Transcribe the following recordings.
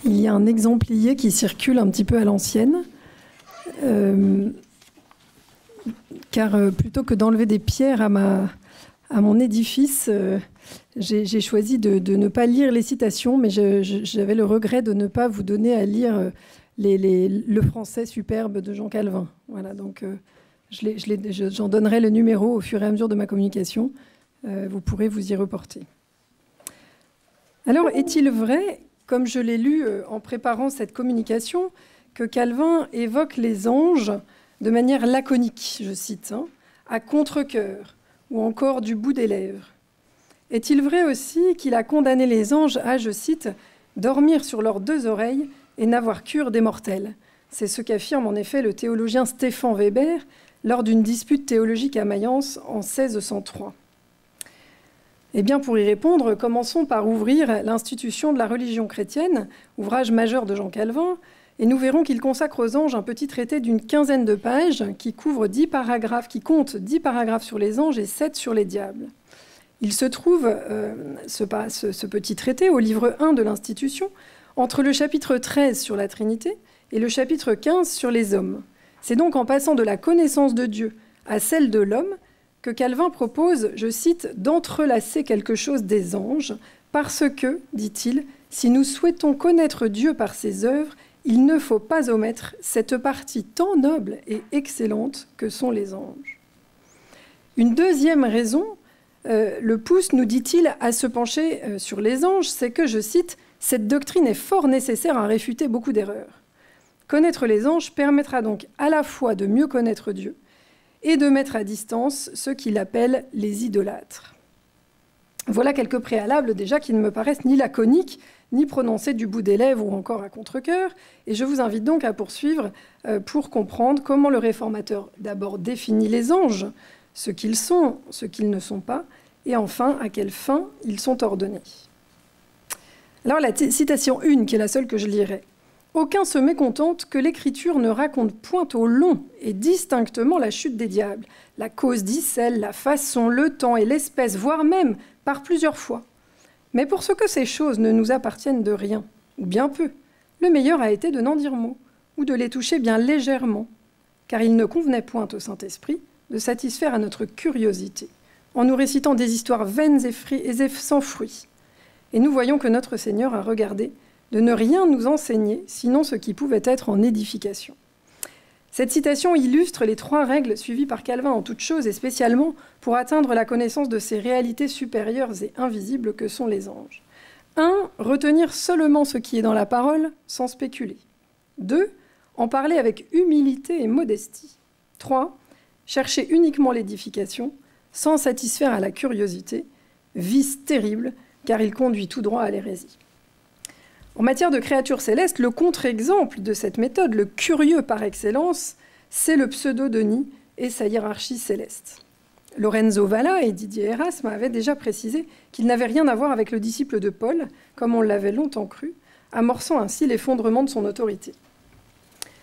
il y a un exemplier qui circule un petit peu à l'ancienne, car plutôt que d'enlever des pierres à mon édifice, j'ai choisi de ne pas lire les citations, mais j'avais le regret de ne pas vous donner à lire le français superbe de Jean Calvin. Voilà, donc j'en donnerai le numéro au fur et à mesure de ma communication. Vous pourrez vous y reporter. Alors, est-il vrai, comme je l'ai lu en préparant cette communication, que Calvin évoque les anges de manière laconique, je cite, à contre-cœur, ou encore du bout des lèvres? Est-il vrai aussi qu'il a condamné les anges à, je cite, « dormir sur leurs deux oreilles et n'avoir cure des mortels ». C'est ce qu'affirme en effet le théologien Stephan Weber lors d'une dispute théologique à Mayence en 1603. Eh bien, pour y répondre, commençons par ouvrir l'Institution de la religion chrétienne, ouvrage majeur de Jean Calvin, et nous verrons qu'il consacre aux anges un petit traité d'une quinzaine de pages qui couvre 10 paragraphes, qui compte 10 paragraphes sur les anges et 7 sur les diables. Il se trouve, ce petit traité, au livre 1 de l'Institution, entre le chapitre 13 sur la Trinité et le chapitre 15 sur les hommes. C'est donc en passant de la connaissance de Dieu à celle de l'homme que Calvin propose, je cite, « d'entrelacer quelque chose des anges, parce que, dit-il, si nous souhaitons connaître Dieu par ses œuvres, il ne faut pas omettre cette partie tant noble et excellente que sont les anges. » Une deuxième raison le pousse, nous dit-il, à se pencher sur les anges, c'est que, je cite, « cette doctrine est fort nécessaire à réfuter beaucoup d'erreurs. Connaître les anges permettra donc à la fois de mieux connaître Dieu et de mettre à distance ceux qu'il appelle les idolâtres. » Voilà quelques préalables déjà qui ne me paraissent ni laconiques, ni prononcés du bout des lèvres ou encore à contre-cœur, et je vous invite donc à poursuivre pour comprendre comment le réformateur d'abord définit les anges, ce qu'ils sont, ce qu'ils ne sont pas, et enfin à quelle fin ils sont ordonnés. Alors la citation 1, qui est la seule que je lirai. « Aucun se mécontente que l'Écriture ne raconte point au long et distinctement la chute des diables, la cause d'Icelle, la façon, le temps et l'espèce, voire même par plusieurs fois. Mais pour ce que ces choses ne nous appartiennent de rien, ou bien peu, le meilleur a été de n'en dire mot, ou de les toucher bien légèrement, car il ne convenait point au Saint-Esprit de satisfaire à notre curiosité, en nous récitant des histoires vaines et sans fruit. Et nous voyons que notre Seigneur a regardé de ne rien nous enseigner, sinon ce qui pouvait être en édification. » Cette citation illustre les 3 règles suivies par Calvin en toutes choses, et spécialement pour atteindre la connaissance de ces réalités supérieures et invisibles que sont les anges. 1. Retenir seulement ce qui est dans la parole, sans spéculer. 2. En parler avec humilité et modestie. 3. Chercher uniquement l'édification, sans satisfaire à la curiosité, vice terrible, car il conduit tout droit à l'hérésie. En matière de créatures célestes, le contre-exemple de cette méthode, le curieux par excellence, c'est le pseudo-Denis et sa hiérarchie céleste. Lorenzo Valla et Didier Erasme avaient déjà précisé qu'il n'avait rien à voir avec le disciple de Paul, comme on l'avait longtemps cru, amorçant ainsi l'effondrement de son autorité.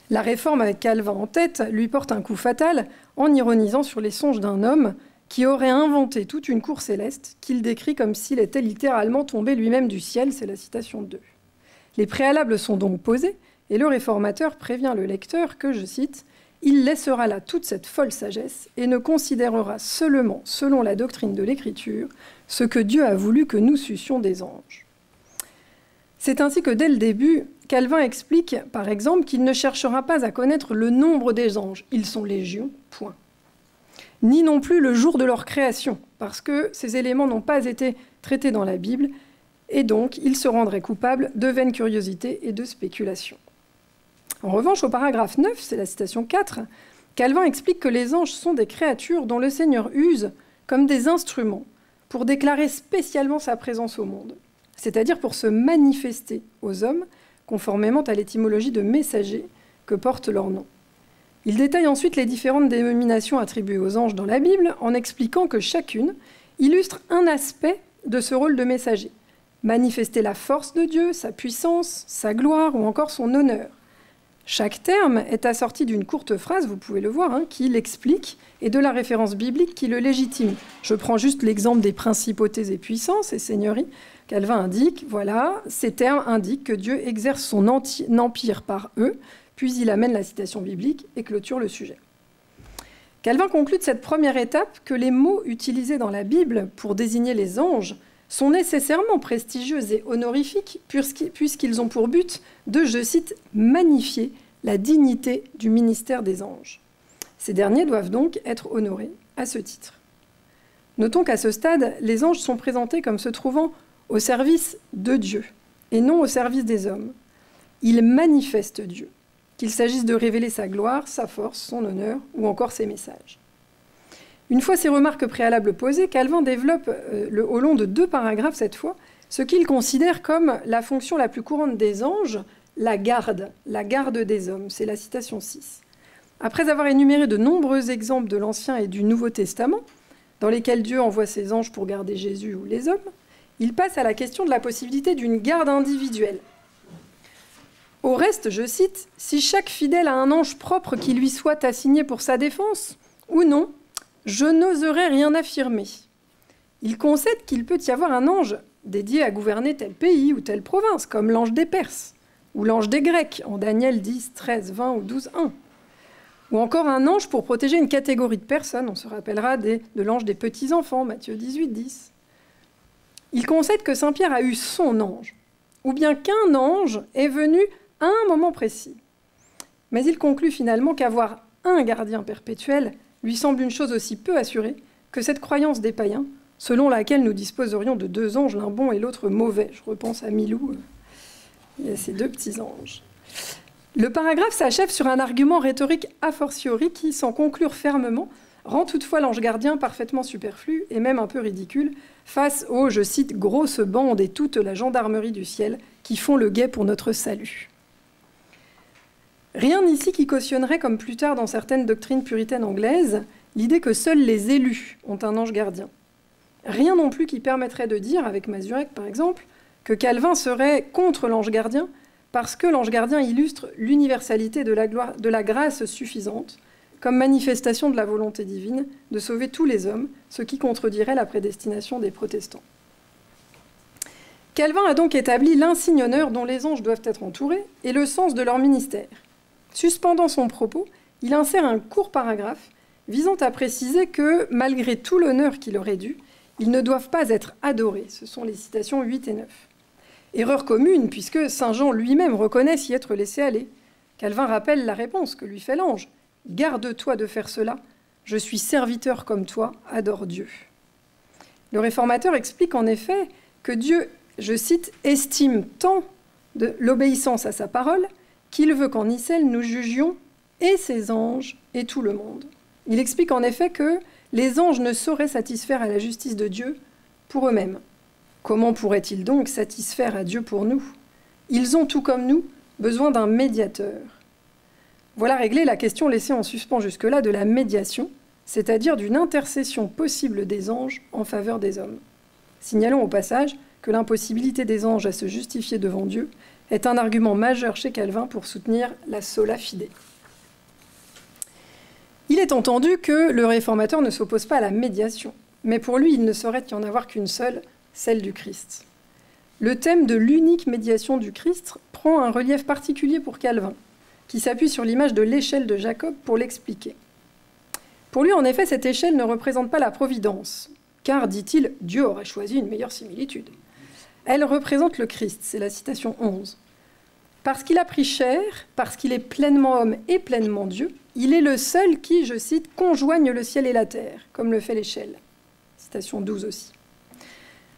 La réforme avec Calvin en tête lui porte un coup fatal en ironisant sur les songes d'un homme qui aurait inventé toute une cour céleste qu'il décrit comme s'il était littéralement tombé lui-même du ciel, c'est la citation 2. Les préalables sont donc posés, et le réformateur prévient le lecteur que, je cite, « il laissera là toute cette folle sagesse et ne considérera seulement, selon la doctrine de l'Écriture, ce que Dieu a voulu que nous suscions des anges. » C'est ainsi que, dès le début, Calvin explique, par exemple, qu'il ne cherchera pas à connaître le nombre des anges, ils sont légions, point. Ni non plus le jour de leur création, parce que ces éléments n'ont pas été traités dans la Bible, et donc il se rendrait coupable de vaine curiosité et de spéculation. En revanche, au paragraphe 9, c'est la citation 4, Calvin explique que les anges sont des créatures dont le Seigneur use comme des instruments pour déclarer spécialement sa présence au monde, c'est-à-dire pour se manifester aux hommes, conformément à l'étymologie de messager que porte leur nom. Il détaille ensuite les différentes dénominations attribuées aux anges dans la Bible en expliquant que chacune illustre un aspect de ce rôle de messager. Manifester la force de Dieu, sa puissance, sa gloire ou encore son honneur. Chaque terme est assorti d'une courte phrase, vous pouvez le voir, hein, qui l'explique, et de la référence biblique qui le légitime. Je prends juste l'exemple des principautés et puissances et seigneuries. Calvin indique, voilà, ces termes indiquent que Dieu exerce son empire par eux, puis il amène la citation biblique et clôture le sujet. Calvin conclut de cette première étape que les mots utilisés dans la Bible pour désigner les anges sont nécessairement prestigieux et honorifiques puisqu'ils ont pour but de, je cite, « magnifier la dignité du ministère des anges ». Ces derniers doivent donc être honorés à ce titre. Notons qu'à ce stade, les anges sont présentés comme se trouvant au service de Dieu et non au service des hommes. Ils manifestent Dieu, qu'il s'agisse de révéler sa gloire, sa force, son honneur ou encore ses messages. Une fois ces remarques préalables posées, Calvin développe au long de 2 paragraphes cette fois ce qu'il considère comme la fonction la plus courante des anges, la garde des hommes. C'est la citation 6. Après avoir énuméré de nombreux exemples de l'Ancien et du Nouveau Testament, dans lesquels Dieu envoie ses anges pour garder Jésus ou les hommes, il passe à la question de la possibilité d'une garde individuelle. Au reste, je cite, « Si chaque fidèle a un ange propre qui lui soit assigné pour sa défense, ou non, je n'oserais rien affirmer. Il concède qu'il peut y avoir un ange dédié à gouverner tel pays ou telle province, comme l'ange des Perses, ou l'ange des Grecs, en Daniel 10, 13, 20 ou 12, 1. Ou encore un ange pour protéger une catégorie de personnes, on se rappellera de l'ange des petits-enfants, Matthieu 18, 10. Il concède que Saint Pierre a eu son ange, ou bien qu'un ange est venu à un moment précis. Mais il conclut finalement qu'avoir un gardien perpétuel lui semble une chose aussi peu assurée que cette croyance des païens, selon laquelle nous disposerions de 2 anges, l'un bon et l'autre mauvais. Je repense à Milou, il y a ces 2 petits anges. Le paragraphe s'achève sur un argument rhétorique a fortiori qui, sans conclure fermement, rend toutefois l'ange gardien parfaitement superflu et même un peu ridicule face aux, je cite, « grosses bandes et toute la gendarmerie du ciel qui font le guet pour notre salut ». Rien ici qui cautionnerait, comme plus tard dans certaines doctrines puritaines anglaises, l'idée que seuls les élus ont un ange gardien. Rien non plus qui permettrait de dire, avec Mazurek par exemple, que Calvin serait contre l'ange gardien parce que l'ange gardien illustre l'universalité de la grâce suffisante comme manifestation de la volonté divine de sauver tous les hommes, ce qui contredirait la prédestination des protestants. Calvin a donc établi l'insigne honneur dont les anges doivent être entourés et le sens de leur ministère. Suspendant son propos, il insère un court paragraphe visant à préciser que, malgré tout l'honneur qu'il aurait dû, ils ne doivent pas être adorés. Ce sont les citations 8 et 9. Erreur commune, puisque Saint Jean lui-même reconnaît s'y être laissé aller. Calvin rappelle la réponse que lui fait l'ange. « Garde-toi de faire cela, je suis serviteur comme toi, adore Dieu. » Le réformateur explique en effet que Dieu, je cite, « estime tant de l'obéissance à sa parole qu'il veut qu'en Nicelle nous jugions et ses anges et tout le monde. » Il explique en effet que les anges ne sauraient satisfaire à la justice de Dieu pour eux-mêmes. Comment pourraient-ils donc satisfaire à Dieu pour nous? Ils ont, tout comme nous, besoin d'un médiateur. Voilà réglée la question laissée en suspens jusque-là de la médiation, c'est-à-dire d'une intercession possible des anges en faveur des hommes. Signalons au passage que l'impossibilité des anges à se justifier devant Dieu est un argument majeur chez Calvin pour soutenir la sola fide. Il est entendu que le réformateur ne s'oppose pas à la médiation, mais pour lui, il ne saurait y en avoir qu'une seule, celle du Christ. Le thème de l'unique médiation du Christ prend un relief particulier pour Calvin, qui s'appuie sur l'image de l'échelle de Jacob pour l'expliquer. Pour lui, en effet, cette échelle ne représente pas la providence, car, dit-il, Dieu aurait choisi une meilleure similitude. Elle représente le Christ, c'est la citation 11. Parce qu'il a pris chair, parce qu'il est pleinement homme et pleinement Dieu, il est le seul qui, je cite, conjoigne le ciel et la terre, comme le fait l'échelle. Citation 12 aussi.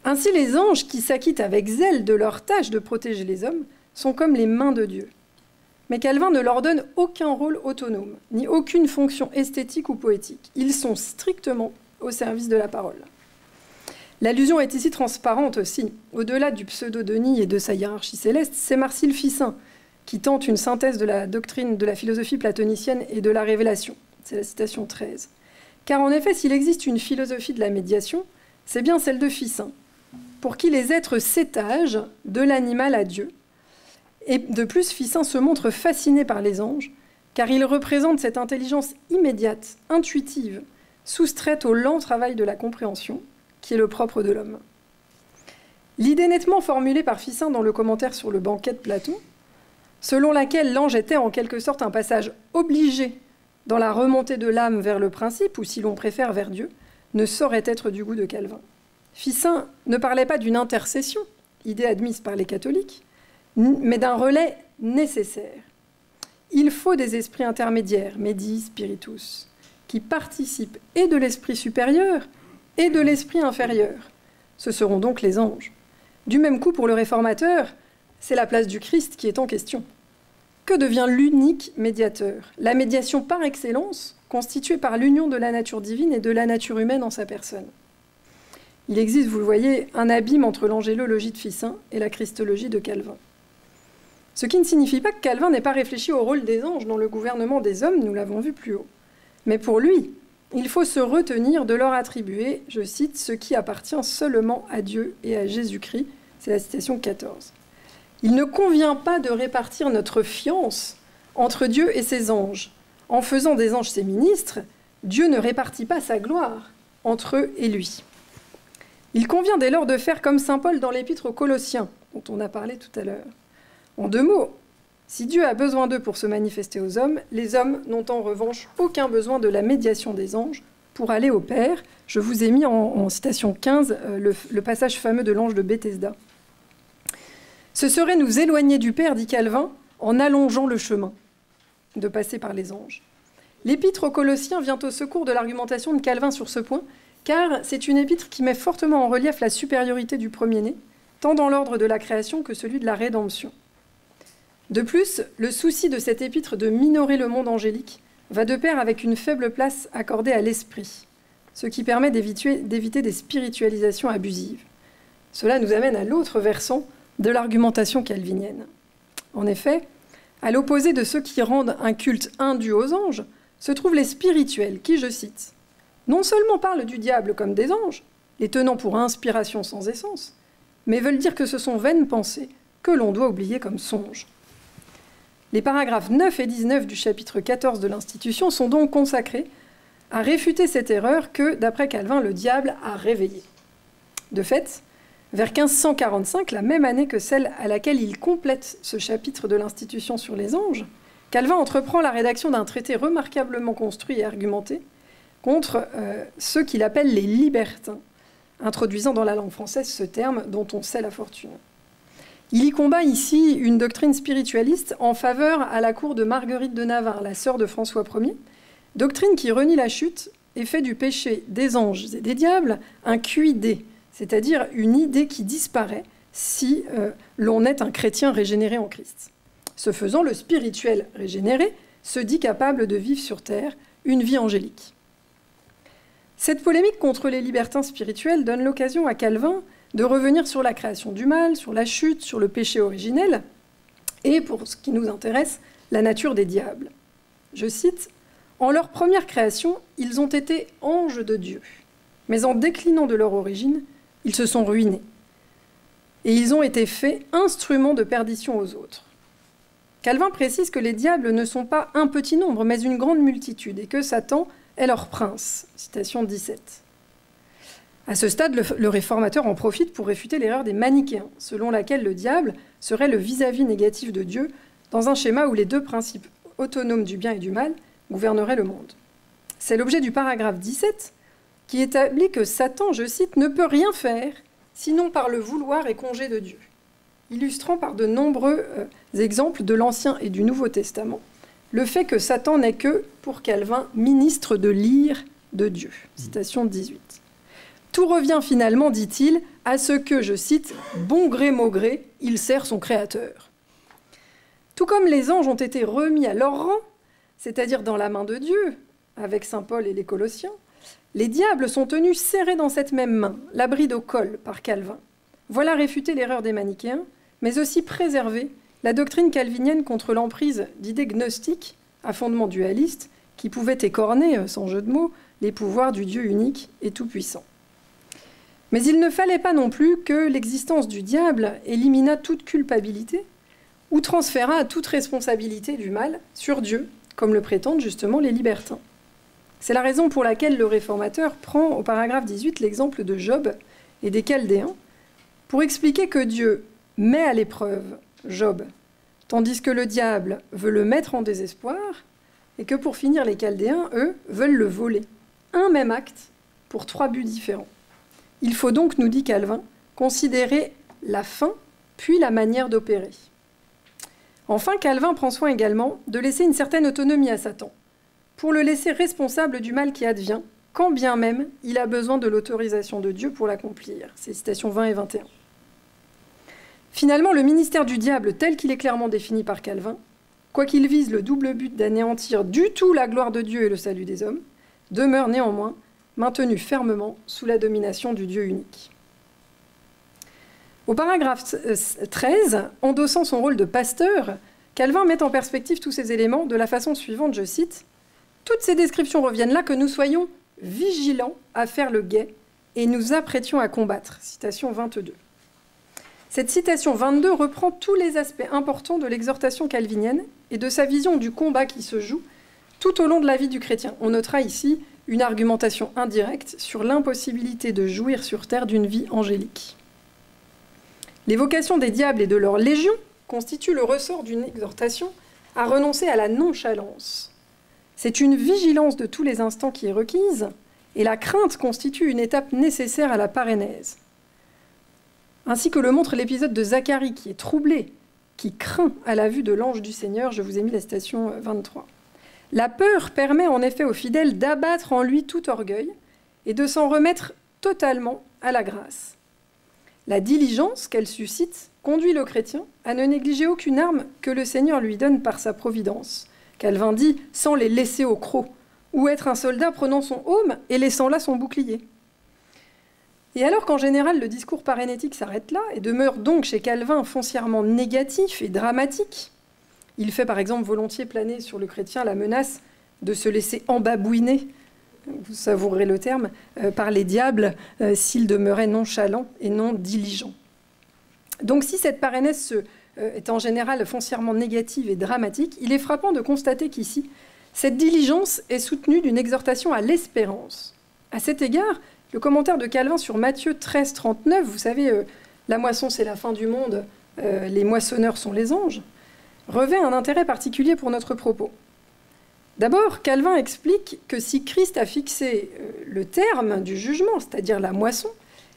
Ainsi, les anges qui s'acquittent avec zèle de leur tâche de protéger les hommes sont comme les mains de Dieu. Mais Calvin ne leur donne aucun rôle autonome, ni aucune fonction esthétique ou poétique. Ils sont strictement au service de la parole. L'allusion est ici transparente aussi. Au-delà du pseudo-Denis et de sa hiérarchie céleste, c'est Marcille Ficin qui tente une synthèse de la doctrine de la philosophie platonicienne et de la révélation. C'est la citation 13. Car en effet, s'il existe une philosophie de la médiation, c'est bien celle de Ficin, pour qui les êtres s'étagent de l'animal à Dieu, Et de plus, Ficin se montre fasciné par les anges, car ils représentent cette intelligence immédiate, intuitive, soustraite au lent travail de la compréhension, qui est le propre de l'homme. L'idée nettement formulée par Ficin dans le commentaire sur le banquet de Platon, selon laquelle l'ange était en quelque sorte un passage obligé dans la remontée de l'âme vers le principe, ou si l'on préfère vers Dieu, ne saurait être du goût de Calvin. Ficin ne parlait pas d'une intercession, idée admise par les catholiques, mais d'un relais nécessaire. Il faut des esprits intermédiaires, medi spiritus, qui participent et de l'esprit supérieur et de l'esprit inférieur. Ce seront donc les anges. Du même coup, pour le réformateur, c'est la place du Christ qui est en question. Que devient l'unique médiateur? La médiation par excellence, constituée par l'union de la nature divine et de la nature humaine en sa personne. Il existe, vous le voyez, un abîme entre l'angélologie de Ficin et la christologie de Calvin. Ce qui ne signifie pas que Calvin n'ait pas réfléchi au rôle des anges dans le gouvernement des hommes, nous l'avons vu plus haut. Mais pour lui, il faut se retenir de leur attribuer, je cite, ce qui appartient seulement à Dieu et à Jésus-Christ. C'est la citation 14. Il ne convient pas de répartir notre fiance entre Dieu et ses anges. En faisant des anges ses ministres, Dieu ne répartit pas sa gloire entre eux et lui. Il convient dès lors de faire comme saint Paul dans l'épître aux Colossiens, dont on a parlé tout à l'heure. En deux mots, si Dieu a besoin d'eux pour se manifester aux hommes, les hommes n'ont en revanche aucun besoin de la médiation des anges pour aller au Père. Je vous ai mis en citation 15 le passage fameux de l'ange de Bethesda. Ce serait nous éloigner du Père, dit Calvin, en allongeant le chemin de passer par les anges. L'épître aux Colossiens vient au secours de l'argumentation de Calvin sur ce point, car c'est une épître qui met fortement en relief la supériorité du premier-né, tant dans l'ordre de la création que celui de la rédemption. De plus, le souci de cette épître de minorer le monde angélique va de pair avec une faible place accordée à l'esprit, ce qui permet d'éviter des spiritualisations abusives. Cela nous amène à l'autre versant de l'argumentation calvinienne. En effet, à l'opposé de ceux qui rendent un culte indu aux anges, se trouvent les spirituels qui, je cite, non seulement parlent du diable comme des anges, les tenant pour inspiration sans essence, mais veulent dire que ce sont vaines pensées que l'on doit oublier comme songes. Les paragraphes 9 et 19 du chapitre 14 de l'Institution sont donc consacrés à réfuter cette erreur que, d'après Calvin, le diable a réveillée. De fait, vers 1545, la même année que celle à laquelle il complète ce chapitre de l'Institution sur les anges, Calvin entreprend la rédaction d'un traité remarquablement construit et argumenté contre ceux qu'il appelle les libertins, introduisant dans la langue française ce terme dont on sait la fortune. Il y combat ici une doctrine spiritualiste en faveur à la cour de Marguerite de Navarre, la sœur de François Ier, doctrine qui renie la chute et fait du péché des anges et des diables un QID, c'est-à-dire une idée qui disparaît si l'on est un chrétien régénéré en Christ. Ce faisant, le spirituel régénéré se dit capable de vivre sur terre une vie angélique. Cette polémique contre les libertins spirituels donne l'occasion à Calvin de revenir sur la création du mal, sur la chute, sur le péché originel, et, pour ce qui nous intéresse, la nature des diables. Je cite, « En leur première création, ils ont été anges de Dieu, mais en déclinant de leur origine, ils se sont ruinés, et ils ont été faits instruments de perdition aux autres. » Calvin précise que les diables ne sont pas un petit nombre, mais une grande multitude, et que Satan est leur prince. Citation 17. À ce stade, le réformateur en profite pour réfuter l'erreur des manichéens, selon laquelle le diable serait le vis-à-vis négatif de Dieu, dans un schéma où les deux principes autonomes du bien et du mal gouverneraient le monde. C'est l'objet du paragraphe 17, qui établit que Satan, je cite, « ne peut rien faire, sinon par le vouloir et congé de Dieu », illustrant par de nombreux exemples de l'Ancien et du Nouveau Testament le fait que Satan n'est que, pour Calvin, ministre de l'ire de Dieu. Citation 18. Tout revient finalement, dit-il, à ce que, je cite, « bon gré maugré, il sert son créateur ». Tout comme les anges ont été remis à leur rang, c'est-à-dire dans la main de Dieu, avec saint Paul et les Colossiens, les diables sont tenus serrés dans cette même main, la bride au col, par Calvin. Voilà réfuter l'erreur des manichéens, mais aussi préserver la doctrine calvinienne contre l'emprise d'idées gnostiques, à fondement dualiste, qui pouvaient écorner, sans jeu de mots, les pouvoirs du Dieu unique et tout-puissant. Mais il ne fallait pas non plus que l'existence du diable éliminât toute culpabilité, ou transféra toute responsabilité du mal sur Dieu, comme le prétendent justement les libertins. C'est la raison pour laquelle le réformateur prend au paragraphe 18 l'exemple de Job et des Chaldéens pour expliquer que Dieu met à l'épreuve Job, tandis que le diable veut le mettre en désespoir et que pour finir les Chaldéens, eux, veulent le voler. Un même acte pour 3 buts différents. Il faut donc, nous dit Calvin, considérer la fin puis la manière d'opérer. Enfin, Calvin prend soin également de laisser une certaine autonomie à Satan, pour le laisser responsable du mal qui advient, quand bien même il a besoin de l'autorisation de Dieu pour l'accomplir. C'est citations 20 et 21. Finalement, le ministère du diable, tel qu'il est clairement défini par Calvin, quoiqu'il vise le double but d'anéantir du tout la gloire de Dieu et le salut des hommes, demeure néanmoins maintenu fermement sous la domination du Dieu unique. Au paragraphe 13, endossant son rôle de pasteur, Calvin met en perspective tous ces éléments de la façon suivante, je cite, « Toutes ces descriptions reviennent là que nous soyons vigilants à faire le guet et nous apprêtions à combattre. » Citation 22. Cette citation 22 reprend tous les aspects importants de l'exhortation calvinienne et de sa vision du combat qui se joue tout au long de la vie du chrétien. On notera ici une argumentation indirecte sur l'impossibilité de jouir sur terre d'une vie angélique. L'évocation des diables et de leur légion constitue le ressort d'une exhortation à renoncer à la nonchalance. C'est une vigilance de tous les instants qui est requise, et la crainte constitue une étape nécessaire à la parénèse. Ainsi que le montre l'épisode de Zacharie qui est troublé, qui craint à la vue de l'ange du Seigneur, je vous ai mis la citation 23. La peur permet en effet aux fidèles d'abattre en lui tout orgueil et de s'en remettre totalement à la grâce. La diligence qu'elle suscite conduit le chrétien à ne négliger aucune arme que le Seigneur lui donne par sa providence. Calvin dit « sans les laisser au croc », ou être un soldat prenant son aume et laissant là son bouclier. Et alors qu'en général le discours parénétique s'arrête là et demeure donc chez Calvin foncièrement négatif et dramatique, il fait par exemple volontiers planer sur le chrétien la menace de se laisser embabouiner, vous savourez le terme, par les diables s'il demeurait nonchalant et non diligent. Donc si cette parénèse est en général foncièrement négative et dramatique, il est frappant de constater qu'ici, cette diligence est soutenue d'une exhortation à l'espérance. À cet égard, le commentaire de Calvin sur Matthieu 13, 39, vous savez, la moisson c'est la fin du monde, les moissonneurs sont les anges, revêt un intérêt particulier pour notre propos. D'abord, Calvin explique que si Christ a fixé le terme du jugement, c'est-à-dire la moisson,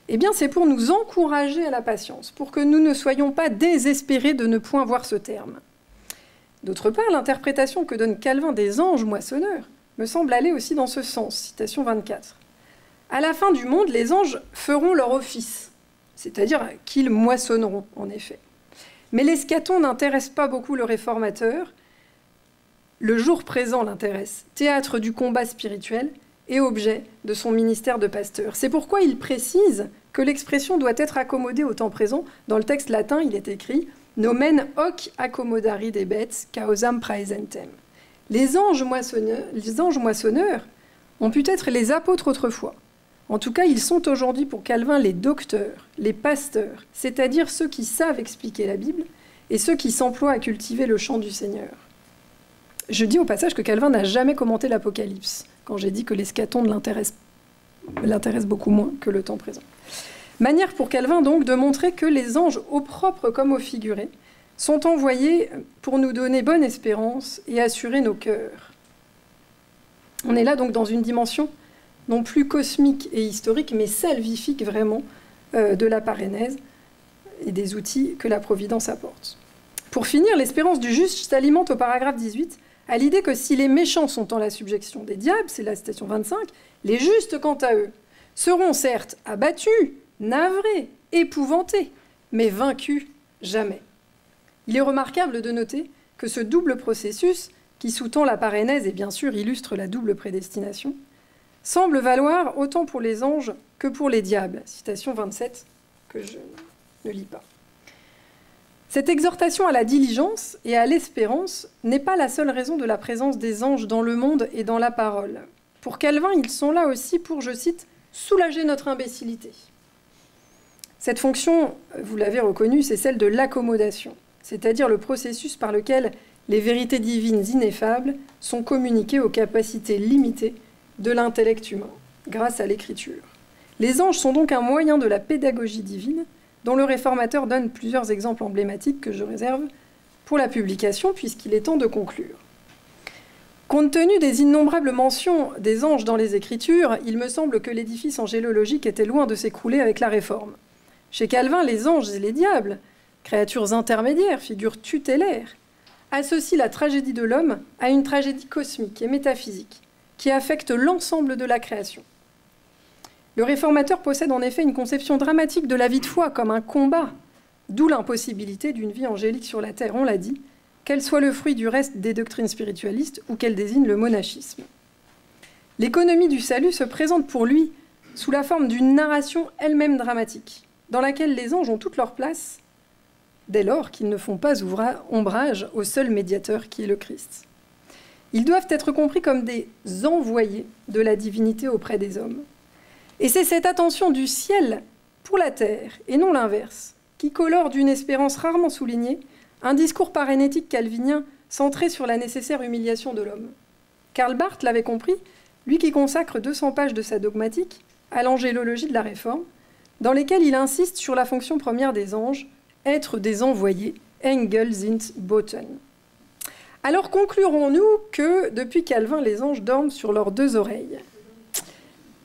eh bien c'est pour nous encourager à la patience, pour que nous ne soyons pas désespérés de ne point voir ce terme. D'autre part, l'interprétation que donne Calvin des anges moissonneurs me semble aller aussi dans ce sens. Citation 24. À la fin du monde, les anges feront leur office, c'est-à-dire qu'ils moissonneront, en effet. Mais l'eschaton n'intéresse pas beaucoup le réformateur. Le jour présent l'intéresse, théâtre du combat spirituel et objet de son ministère de pasteur. C'est pourquoi il précise que l'expression doit être accommodée au temps présent. Dans le texte latin, il est écrit « Nomen hoc accommodari debet causam praesentem ». Les anges moissonneurs ont pu être les apôtres autrefois. En tout cas, ils sont aujourd'hui pour Calvin les docteurs, les pasteurs, c'est-à-dire ceux qui savent expliquer la Bible et ceux qui s'emploient à cultiver le chant du Seigneur. Je dis au passage que Calvin n'a jamais commenté l'Apocalypse, quand j'ai dit que l'eschaton l'intéresse beaucoup moins que le temps présent. Manière pour Calvin donc de montrer que les anges, au propre comme au figuré, sont envoyés pour nous donner bonne espérance et assurer nos cœurs. On est là donc dans une dimension non plus cosmique et historique, mais salvifique vraiment de la parénèse et des outils que la Providence apporte. Pour finir, l'espérance du juste s'alimente au paragraphe 18 à l'idée que si les méchants sont en la subjection des diables, c'est la citation 25, les justes, quant à eux, seront certes abattus, navrés, épouvantés, mais vaincus jamais. Il est remarquable de noter que ce double processus, qui sous-tend la parénèse et bien sûr illustre la double prédestination, semble valoir autant pour les anges que pour les diables. Citation 27, que je ne lis pas. Cette exhortation à la diligence et à l'espérance n'est pas la seule raison de la présence des anges dans le monde et dans la parole. Pour Calvin, ils sont là aussi pour, je cite, « soulager notre imbécilité ». Cette fonction, vous l'avez reconnue, c'est celle de l'accommodation. c'est-à-dire le processus par lequel les vérités divines ineffables sont communiquées aux capacités limitées de l'intellect humain, grâce à l'écriture. Les anges sont donc un moyen de la pédagogie divine, dont le réformateur donne plusieurs exemples emblématiques que je réserve pour la publication, puisqu'il est temps de conclure. Compte tenu des innombrables mentions des anges dans les Écritures, il me semble que l'édifice angélologique était loin de s'écrouler avec la Réforme. Chez Calvin, les anges et les diables, créatures intermédiaires, figures tutélaires, associent la tragédie de l'homme à une tragédie cosmique et métaphysique qui affecte l'ensemble de la création. Le réformateur possède en effet une conception dramatique de la vie de foi comme un combat, d'où l'impossibilité d'une vie angélique sur la terre, on l'a dit, qu'elle soit le fruit du reste des doctrines spiritualistes ou qu'elle désigne le monachisme. L'économie du salut se présente pour lui sous la forme d'une narration elle-même dramatique, dans laquelle les anges ont toute leur place, dès lors qu'ils ne font pas ombrage au seul médiateur qui est le Christ. Ils doivent être compris comme des envoyés de la divinité auprès des hommes. Et c'est cette attention du ciel pour la terre, et non l'inverse, qui colore d'une espérance rarement soulignée un discours parénétique calvinien centré sur la nécessaire humiliation de l'homme. Karl Barth l'avait compris, lui qui consacre 200 pages de sa dogmatique à l'angélologie de la Réforme, dans lesquelles il insiste sur la fonction première des anges, être des envoyés, Engel sind Boten. Alors conclurons-nous que, depuis Calvin, les anges dorment sur leurs deux oreilles.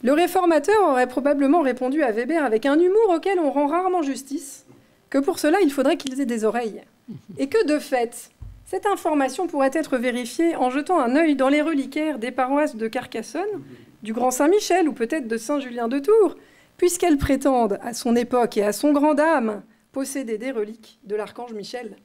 Le réformateur aurait probablement répondu à Weber avec un humour auquel on rend rarement justice, que pour cela il faudrait qu'ils aient des oreilles. Et que de fait, cette information pourrait être vérifiée en jetant un œil dans les reliquaires des paroisses de Carcassonne, du Grand Saint-Michel ou peut-être de Saint-Julien de Tours, puisqu'elles prétendent, à son époque et à son grand dame, posséder des reliques de l'archange Michel.